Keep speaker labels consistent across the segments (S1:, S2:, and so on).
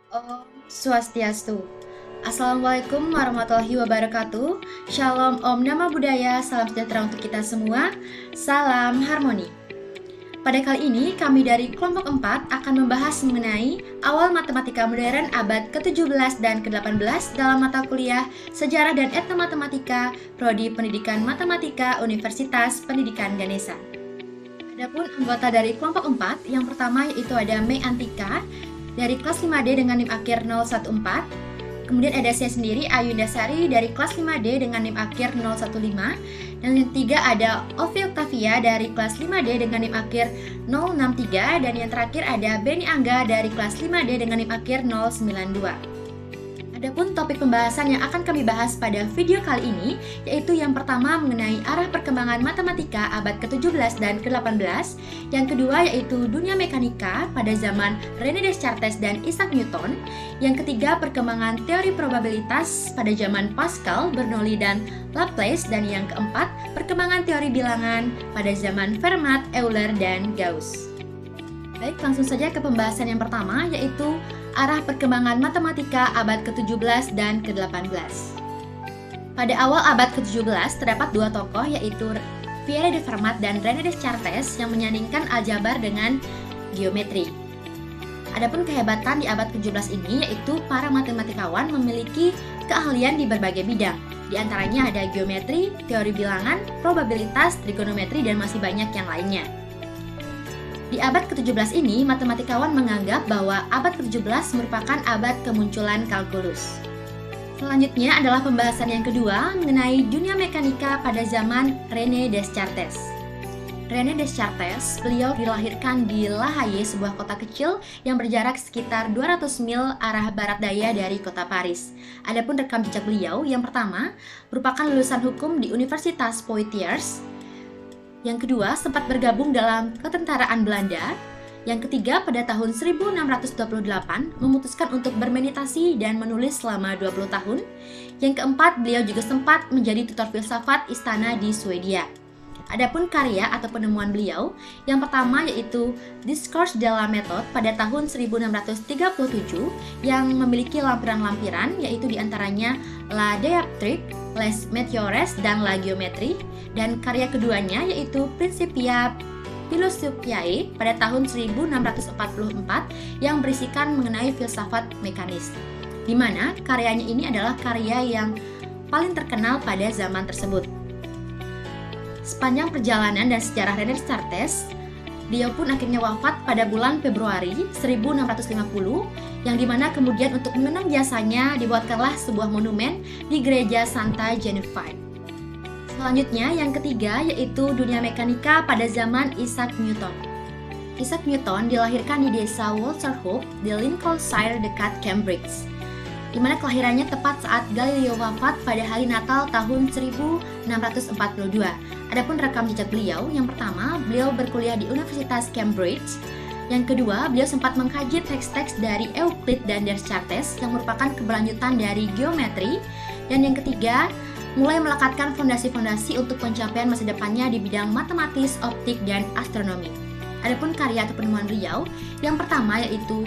S1: Om Swastiastu. Assalamualaikum warahmatullahi wabarakatuh. Shalom Om Nama Budaya, salam sejahtera untuk kita semua. Salam harmoni. Pada kali ini kami dari kelompok 4 akan membahas mengenai awal matematika modern abad ke-17 dan ke-18 dalam mata kuliah Sejarah dan Etnomatematika, Prodi Pendidikan Matematika Universitas Pendidikan Ganesha. Adapun anggota dari kelompok 4, yang pertama yaitu ada Mei Antika dari kelas 5D dengan NIM akhir 014. Kemudian ada saya sendiri, Ayunda Sari dari kelas 5D dengan NIM akhir 015. Dan yang ketiga ada Ovi Octavia dari kelas 5D dengan NIM akhir 063. Dan yang terakhir ada Beni Angga dari kelas 5D dengan NIM akhir 092. Adapun topik pembahasan yang akan kami bahas pada video kali ini yaitu yang pertama mengenai arah perkembangan matematika abad ke-17 dan ke-18, yang kedua yaitu dunia mekanika pada zaman René Descartes dan Isaac Newton, yang ketiga perkembangan teori probabilitas pada zaman Pascal, Bernoulli, dan Laplace, dan yang keempat perkembangan teori bilangan pada zaman Fermat, Euler, dan Gauss. Baik, langsung saja ke pembahasan yang pertama yaitu arah perkembangan matematika abad ke-17 dan ke-18. Pada awal abad ke-17 terdapat dua tokoh yaitu Pierre de Fermat dan René Descartes yang menyandingkan aljabar dengan geometri. Adapun kehebatan di abad ke-17 ini yaitu para matematikawan memiliki keahlian di berbagai bidang. Di antaranya ada geometri, teori bilangan, probabilitas, trigonometri, dan masih banyak yang lainnya. Di abad ke-17 ini, matematikawan menganggap bahwa abad ke-17 merupakan abad kemunculan kalkulus. Selanjutnya adalah pembahasan yang kedua mengenai dunia mekanika pada zaman René Descartes. René Descartes, beliau dilahirkan di La Haye, sebuah kota kecil yang berjarak sekitar 200 mil arah barat daya dari kota Paris. Adapun rekam jejak beliau, yang pertama merupakan lulusan hukum di Universitas Poitiers. Yang kedua, sempat bergabung dalam ketentaraan Belanda. Yang ketiga, pada tahun 1628 memutuskan untuk bermeditasi dan menulis selama 20 tahun. Yang keempat, beliau juga sempat menjadi tutor filsafat istana di Swedia. Adapun karya atau penemuan beliau, yang pertama yaitu Discours de la Méthode pada tahun 1637 yang memiliki lampiran-lampiran yaitu diantaranya La Dioptrique, Les Météores, dan La Géométrie. Dan karya keduanya yaitu Principia Philosophiae pada tahun 1644 yang berisikan mengenai filsafat mekanis, di mana karyanya ini adalah karya yang paling terkenal pada zaman tersebut. Sepanjang perjalanan dan sejarah René Descartes, beliau pun akhirnya wafat pada bulan Februari 1650, yang dimana kemudian untuk mengenang jasanya dibuatkanlah sebuah monumen di gereja Santa Genevieve. Selanjutnya, yang ketiga yaitu dunia mekanika pada zaman Isaac Newton. Isaac Newton dilahirkan di desa Walsall di Lincolnshire dekat Cambridge, di mana kelahirannya tepat saat Galileo wafat pada hari Natal tahun 1642. Adapun rekam jejak beliau, yang pertama, beliau berkuliah di Universitas Cambridge. Yang kedua, beliau sempat mengkaji teks-teks dari Euclid dan Descartes yang merupakan keberlanjutan dari geometri. Dan yang ketiga, mulai melekatkan fondasi-fondasi untuk pencapaian masa depannya di bidang matematis, optik, dan astronomi. Adapun karya atau penemuan beliau, yang pertama yaitu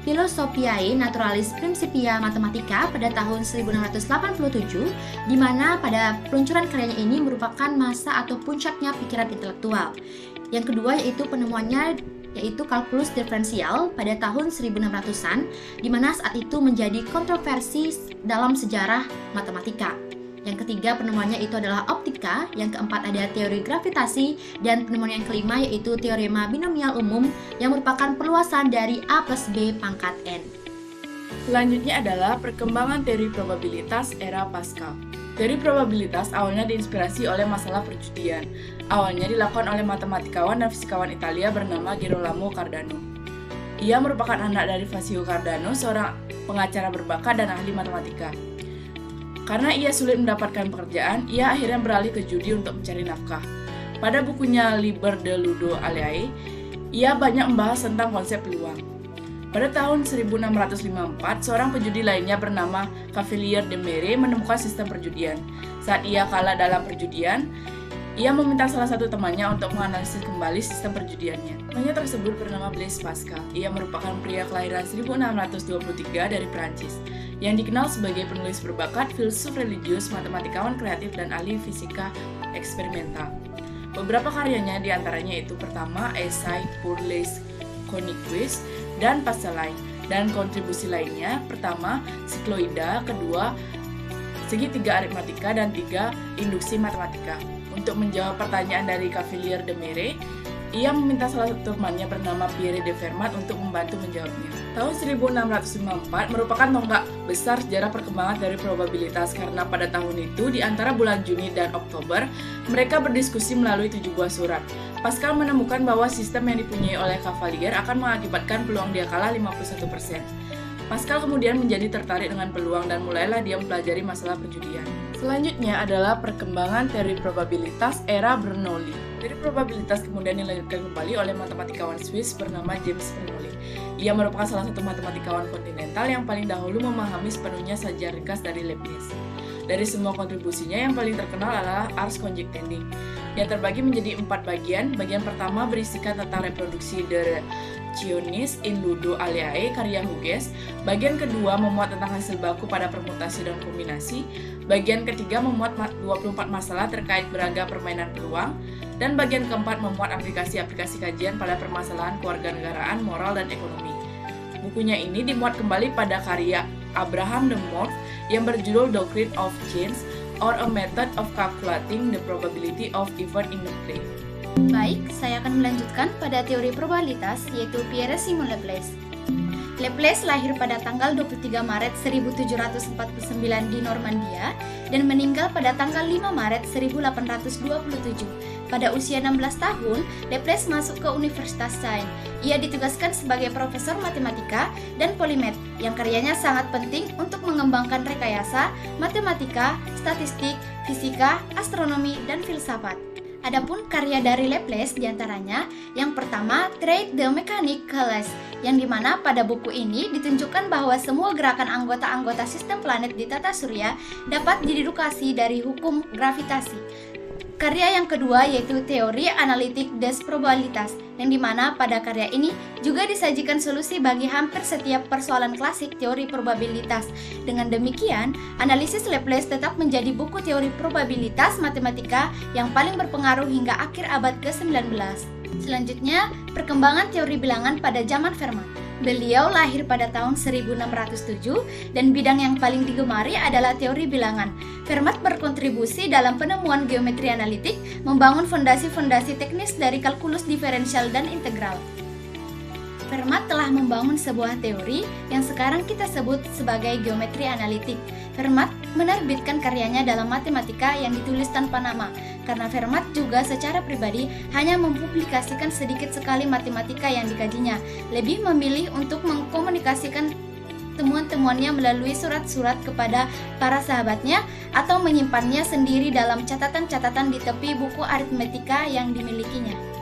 S1: Philosophiae Naturalis Principia Mathematica pada tahun 1687, di mana pada peluncuran karyanya ini merupakan masa atau puncaknya pikiran intelektual. Yang kedua yaitu penemuannya yaitu kalkulus diferensial pada tahun 1600-an, di mana saat itu menjadi kontroversi dalam sejarah matematika. Yang ketiga penemuannya itu adalah optika, yang keempat ada teori gravitasi, dan penemuan yang kelima yaitu teorema binomial umum yang merupakan perluasan dari A plus B pangkat N.
S2: Selanjutnya adalah perkembangan teori probabilitas era Pascal. Teori probabilitas awalnya diinspirasi oleh masalah perjudian. Awalnya dilakukan oleh matematikawan dan fisikawan Italia bernama Girolamo Cardano. Ia merupakan anak dari Fazio Cardano, seorang pengacara berbakat dan ahli matematika. Karena ia sulit mendapatkan pekerjaan, ia akhirnya beralih ke judi untuk mencari nafkah. Pada bukunya Liber de Ludo Aleae, ia banyak membahas tentang konsep peluang. Pada tahun 1654, seorang pejudi lainnya bernama Cavalier de Mere menemukan sistem perjudian. Saat ia kalah dalam perjudian, Ia meminta salah satu temannya untuk menganalisis kembali sistem perjudiannya. Temannya tersebut bernama Blaise Pascal. Ia merupakan pria kelahiran 1623 dari Prancis, yang dikenal sebagai penulis berbakat, filsuf religius, matematikawan kreatif, dan ahli fisika eksperimental. Beberapa karyanya diantaranya itu pertama, Essai pour les coniques dan Pascaline, dan kontribusi lainnya, pertama, Sikloida, kedua, segitiga aritmatika, dan tiga, induksi matematika. Untuk menjawab pertanyaan dari Cavalier de Mere, ia meminta salah satu temannya bernama Pierre de Fermat untuk membantu menjawabnya. Tahun 1654 merupakan tonggak besar sejarah perkembangan teori probabilitas karena pada tahun itu di antara bulan Juni dan Oktober mereka berdiskusi melalui 7 buah surat. Pascal menemukan bahwa sistem yang dipunyai oleh Cavalier akan mengakibatkan peluang dia kalah 51%. Pascal kemudian menjadi tertarik dengan peluang dan mulailah dia mempelajari masalah perjudian. Selanjutnya adalah perkembangan teori probabilitas era Bernoulli. Teori probabilitas kemudian dilahirkan kembali oleh matematikawan Swiss bernama James Bernoulli. Ia merupakan salah satu matematikawan kontinental yang paling dahulu memahami sepenuhnya saja ringkas dari Leibniz. Dari semua kontribusinya yang paling terkenal adalah Ars Conjectandi, yang terbagi menjadi 4 bagian. Bagian pertama berisikan tentang reproduksi de Rationis in Ludo Aliae karya Hughes. Bagian kedua memuat tentang hasil baku pada permutasi dan kombinasi. Bagian ketiga memuat 24 masalah terkait beragam permainan peluang. Dan bagian keempat memuat aplikasi-aplikasi kajian pada permasalahan kewarganegaraan, moral, dan ekonomi. Bukunya ini dimuat kembali pada karya Abraham de Moivre yang berjudul Doctrine of Chance or a Method of Calculating the Probability of Event in the Play.
S1: Baik, saya akan melanjutkan pada teori probabilitas, yaitu Pierre-Simon Laplace. Laplace lahir pada tanggal 23 Maret 1749 di Normandia dan meninggal pada tanggal 5 Maret 1827. Pada usia 16 tahun, Laplace masuk ke Universitas Caen. Ia ditugaskan sebagai profesor matematika dan polimet, yang karyanya sangat penting untuk mengembangkan rekayasa, matematika, statistik, fisika, astronomi, dan filsafat. Adapun karya dari Laplace diantaranya, yang pertama, Traité de Mécanique Céleste, yang dimana pada buku ini ditunjukkan bahwa semua gerakan anggota-anggota sistem planet di tata surya dapat didedukasi dari hukum gravitasi. Karya yang kedua yaitu Teori Analitik des Probabilitas, yang dimana pada karya ini juga disajikan solusi bagi hampir setiap persoalan klasik teori probabilitas. Dengan demikian, analisis Laplace tetap menjadi buku teori probabilitas matematika yang paling berpengaruh hingga akhir abad ke-19. Selanjutnya, perkembangan teori bilangan pada zaman Fermat. Beliau lahir pada tahun 1607 dan bidang yang paling digemari adalah teori bilangan. Fermat berkontribusi dalam penemuan geometri analitik, membangun fondasi-fondasi teknis dari kalkulus diferensial dan integral. Fermat telah membangun sebuah teori yang sekarang kita sebut sebagai geometri analitik. Fermat menerbitkan karyanya dalam matematika yang ditulis tanpa nama, karena Fermat juga secara pribadi hanya mempublikasikan sedikit sekali matematika yang dikajinya, lebih memilih untuk mengkomunikasikan temuan-temuannya melalui surat-surat kepada para sahabatnya atau menyimpannya sendiri dalam catatan-catatan di tepi buku aritmetika yang dimilikinya.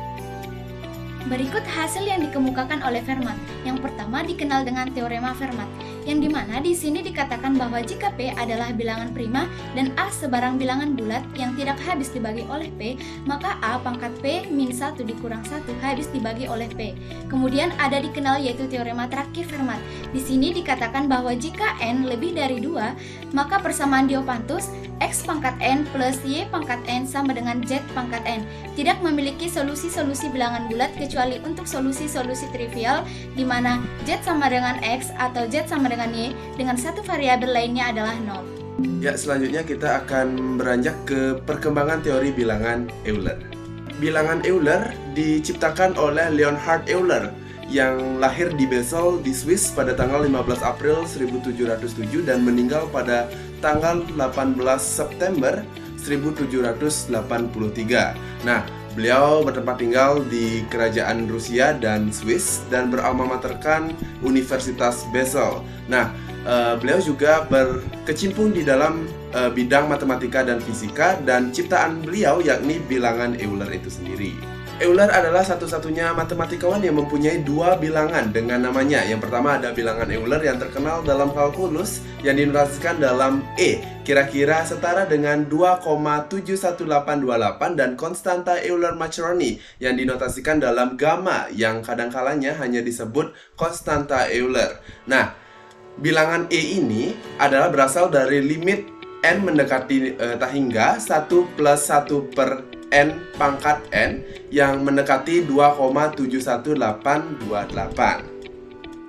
S1: Berikut hasil yang dikemukakan oleh Fermat. Yang pertama dikenal dengan teorema Fermat, yang dimana di sini dikatakan bahwa jika P adalah bilangan prima dan A sebarang bilangan bulat yang tidak habis dibagi oleh P, maka A pangkat P min 1 dikurang 1 habis dibagi oleh P. Kemudian ada dikenal yaitu teorema terakhir Fermat. Di sini dikatakan bahwa jika N lebih dari 2, maka persamaan Diopantus X pangkat N plus Y pangkat N sama dengan Z pangkat N tidak memiliki solusi-solusi bilangan bulat kecuali untuk solusi-solusi trivial di mana Z sama dengan X atau Z sama dengan Y dengan satu variabel lainnya adalah 0.
S3: Ya, selanjutnya kita akan beranjak ke perkembangan teori bilangan Euler. Bilangan Euler diciptakan oleh Leonhard Euler yang lahir di Basel di Swiss pada tanggal 15 April 1707 dan meninggal pada tanggal 18 September 1783. Nah, beliau bertempat tinggal di kerajaan Rusia dan Swiss dan beralma materkan Universitas Basel. Nah, beliau juga berkecimpung di dalam bidang matematika dan fisika, dan ciptaan beliau yakni bilangan Euler itu sendiri. Euler adalah satu-satunya matematikawan yang mempunyai dua bilangan dengan namanya. Yang pertama ada bilangan Euler yang terkenal dalam kalkulus yang dinotasikan dalam E, kira-kira setara dengan 2,71828, dan konstanta Euler-Maccheroni yang dinotasikan dalam gamma yang kadangkalanya hanya disebut konstanta Euler. Nah, bilangan E ini adalah berasal dari limit n mendekati hingga 1 plus 1 per n pangkat n yang mendekati 2,71828.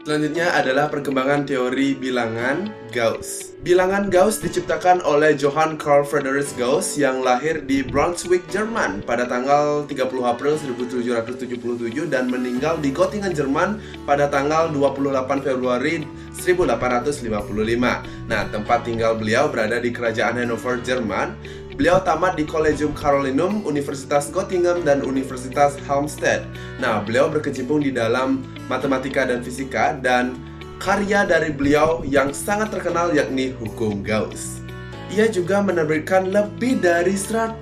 S3: Selanjutnya adalah perkembangan teori bilangan Gauss. Bilangan Gauss diciptakan oleh Johann Carl Friedrich Gauss yang lahir di Brunswick, Jerman pada tanggal 30 April 1777 dan meninggal di Göttingen, Jerman pada tanggal 28 Februari 1855. Nah, tempat tinggal beliau berada di Kerajaan Hannover, Jerman. Beliau tamat di Collegium Carolinum, Universitas Göttingen, dan Universitas Helmstedt. Nah, beliau berkecimpung di dalam matematika dan fisika, dan karya dari beliau yang sangat terkenal yakni hukum Gauss. Ia juga menerbitkan lebih dari 150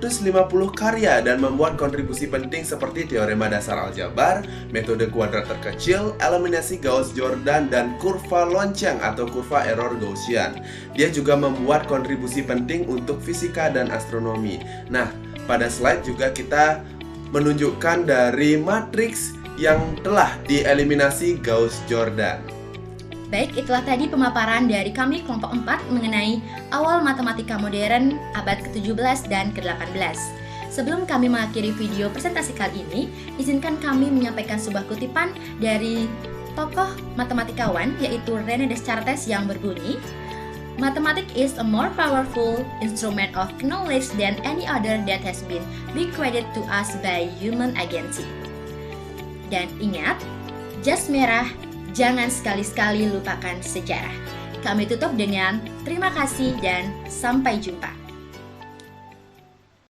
S3: karya dan membuat kontribusi penting seperti teorema dasar aljabar, metode kuadrat terkecil, eliminasi Gauss-Jordan, dan kurva lonceng atau kurva error Gaussian. Dia juga membuat kontribusi penting untuk fisika dan astronomi. Nah, pada slide juga kita menunjukkan dari matriks yang telah dieliminasi Gauss-Jordan.
S1: Baik, itulah tadi pemaparan dari kami kelompok 4 mengenai awal matematika modern abad ke-17 dan ke-18. Sebelum kami mengakhiri video presentasi kali ini, izinkan kami menyampaikan sebuah kutipan dari tokoh matematikawan yaitu René Descartes yang berbunyi, "Mathematics is a more powerful instrument of knowledge than any other that has been bequeathed to us by human agency." Dan ingat, jas merah, jangan sekali-sekali lupakan sejarah. Kami tutup dengan terima kasih dan sampai jumpa.